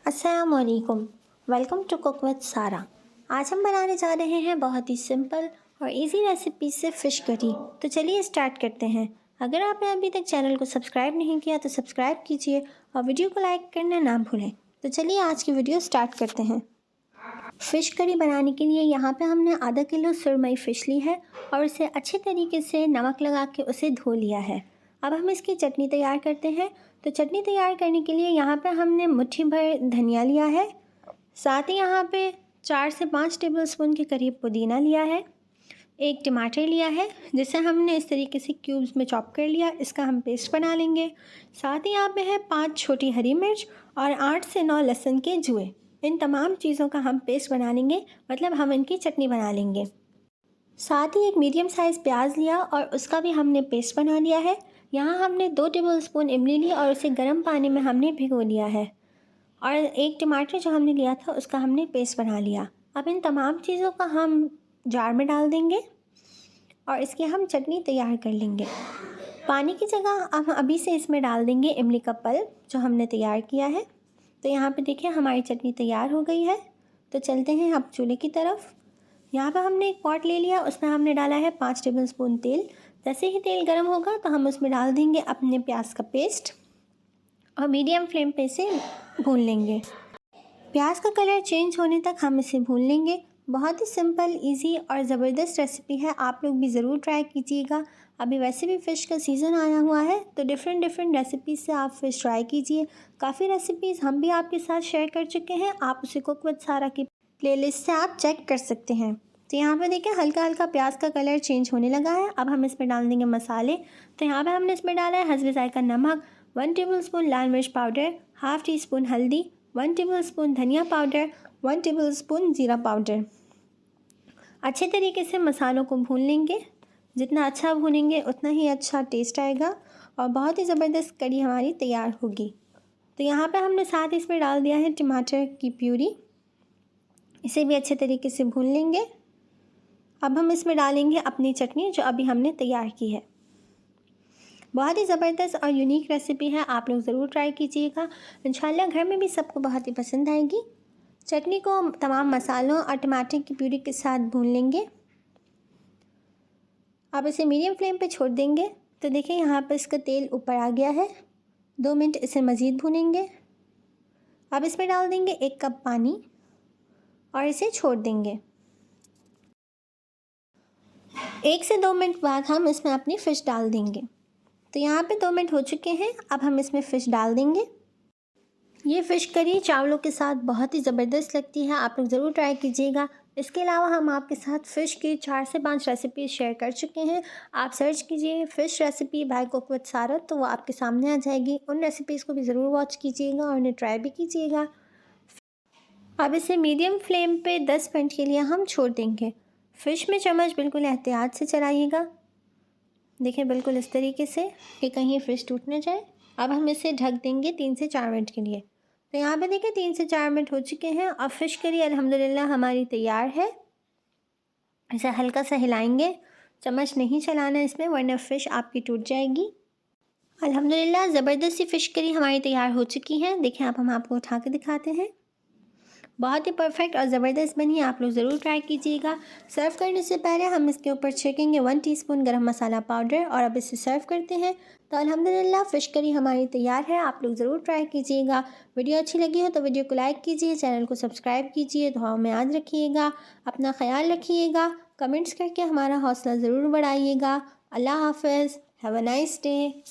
अस्सलाम वालेकुम। Welcome to cook with सारा। आज हम बनाने जा रहे हैं बहुत ही सिंपल और इजी रेसिपी से फ़िश करी। तो चलिए स्टार्ट करते हैं। अगर आपने अभी तक चैनल को सब्सक्राइब नहीं किया तो सब्सक्राइब कीजिए और वीडियो को लाइक करना ना भूलें। तो चलिए आज की वीडियो स्टार्ट करते हैं। फ़िश करी बनाने के लिए यहाँ पे हमने आधा किलो सुरमई फ़िश ली है और उसे अच्छे तरीके से नमक लगा के उसे धो लिया है। अब हम इसकी चटनी तैयार करते हैं। तो चटनी तैयार करने के लिए यहाँ पे हमने मुट्ठी भर धनिया लिया है, साथ ही यहाँ पे 4 से 5 टेबलस्पून के करीब पुदीना लिया है, एक टमाटर लिया है जिसे हमने इस तरीके से क्यूब्स में चॉप कर लिया, इसका हम पेस्ट बना लेंगे। साथ ही यहाँ पे है 5 छोटी हरी मिर्च और 8 से 9 लहसुन के जूए। इन तमाम चीज़ों का हम पेस्ट बना लेंगे, मतलब हम इनकी चटनी बना लेंगे। साथ ही एक मीडियम साइज़ प्याज लिया और उसका भी हमने पेस्ट बना लिया है। यहाँ हमने 2 टेबलस्पून इमली ली और उसे गर्म पानी में हमने भिगो लिया है, और एक टमाटर जो हमने लिया था उसका हमने पेस्ट बना लिया। अब इन तमाम चीज़ों का हम जार में डाल देंगे और इसकी हम चटनी तैयार कर लेंगे। पानी की जगह हम अभी से इसमें डाल देंगे इमली का पल्प जो हमने तैयार किया है। तो यहाँ पे देखिए हमारी चटनी तैयार हो गई है। तो चलते हैं अब चूल्हे की तरफ। यहाँ पे हमने एक पॉट ले लिया, उसमें हमने डाला है 5 टेबलस्पून तेल। जैसे ही तेल गर्म होगा तो हम उसमें डाल देंगे अपने प्याज का पेस्ट और मीडियम फ्लेम पे इसे भून लेंगे। प्याज का कलर चेंज होने तक हम इसे भून लेंगे। बहुत ही सिंपल, इजी और ज़बरदस्त रेसिपी है, आप लोग भी ज़रूर ट्राई कीजिएगा। अभी वैसे भी फ़िश का सीज़न आया हुआ है तो डिफरेंट रेसिपीज़ से आप फ़िश ट्राई कीजिए। काफ़ी रेसिपीज़ हम भी आपके साथ शेयर कर चुके हैं, आप उसे कुक विद सारा की प्लेलिस्ट से आप चेक कर सकते हैं। तो यहाँ पे देखिए हल्का हल्का प्याज का कलर चेंज होने लगा है। अब हम इसमें डाल देंगे मसाले। तो यहाँ पे हमने इसमें डाला है हस्बे ज़ायका नमक, 1 टेबलस्पून लाल मिर्च पाउडर, हाफ़ टी स्पून हल्दी, 1 टेबलस्पून धनिया पाउडर, 1 टेबलस्पून ज़ीरा पाउडर। अच्छे तरीके से मसालों को भून लेंगे। जितना अच्छा भूनेंगे उतना ही अच्छा टेस्ट आएगा और बहुत ही ज़बरदस्त करी हमारी तैयार होगी। तो यहाँ पे हमने साथ इसमें डाल दिया है टमाटर की प्यूरी, इसे भी अच्छे तरीके से भून लेंगे। अब हम इसमें डालेंगे अपनी चटनी जो अभी हमने तैयार की है। बहुत ही ज़बरदस्त और यूनिक रेसिपी है, आप लोग ज़रूर ट्राई कीजिएगा। इंशाल्लाह घर में भी सबको बहुत ही पसंद आएगी। चटनी को तमाम मसालों और टमाटर की प्यूरी के साथ भून लेंगे। अब इसे मीडियम फ्लेम पे छोड़ देंगे। तो देखिए यहाँ पर इसका तेल ऊपर आ गया है। 2 मिनट इसे मज़ीद भूनेंगे। अब इसमें डाल देंगे 1 कप पानी और इसे छोड़ देंगे। 1 से 2 मिनट बाद हम इसमें अपनी फ़िश डाल देंगे। तो यहाँ पे 2 मिनट हो चुके हैं। अब हम इसमें फ़िश डाल देंगे। ये फ़िश करी चावलों के साथ बहुत ही ज़बरदस्त लगती है, आप लोग ज़रूर ट्राई कीजिएगा। इसके अलावा हम आपके साथ फ़िश की 4 से 5 रेसिपीज़ शेयर कर चुके हैं। आप सर्च कीजिए fish recipe by cook with Sara, तो वो आपके सामने आ जाएगी। उन रेसिपीज़ को भी ज़रूर वॉच कीजिएगा और उन्हें ट्राई भी कीजिएगा। अब इसे मीडियम फ्लेम पे 10 मिनट के लिए हम छोड़ देंगे। फ़िश में चम्मच बिल्कुल एहतियात से चलाइएगा। देखिए बिल्कुल इस तरीके से कि कहीं फ़िश टूट न जाए। अब हम इसे ढक देंगे 3 से 4 मिनट के लिए। तो यहाँ पे देखिए 3 से 4 मिनट हो चुके हैं और फ़िश करी अल्हम्दुलिल्लाह हमारी तैयार है। इसे हल्का सा हिलाएंगे, चम्मच नहीं चलाना इसमें वरना फ़िश आपकी टूट जाएगी। अल्हम्दुलिल्लाह ज़बरदस्त सी फ़िश करी हमारी तैयार हो चुकी है। देखिए अब हम आपको उठा के दिखाते हैं। बहुत ही परफेक्ट और ज़बरदस्त बनी, आप लोग ज़रूर ट्राई कीजिएगा। सर्व करने से पहले हम इसके ऊपर छिड़केंगे 1 टीस्पून गरम मसाला पाउडर और अब इसे सर्व करते हैं। तो अल्हम्दुलिल्लाह फ़िश करी हमारी तैयार है, आप लोग ज़रूर ट्राई कीजिएगा। वीडियो अच्छी लगी हो तो वीडियो को लाइक कीजिए, चैनल को सब्सक्राइब कीजिए, दुआओं में याद रखिएगा, अपना ख्याल रखिएगा, कमेंट्स करके हमारा हौसला ज़रूर बढ़ाइएगा। अल्लाह हाफ़िज़, हैव अ नाइस डे।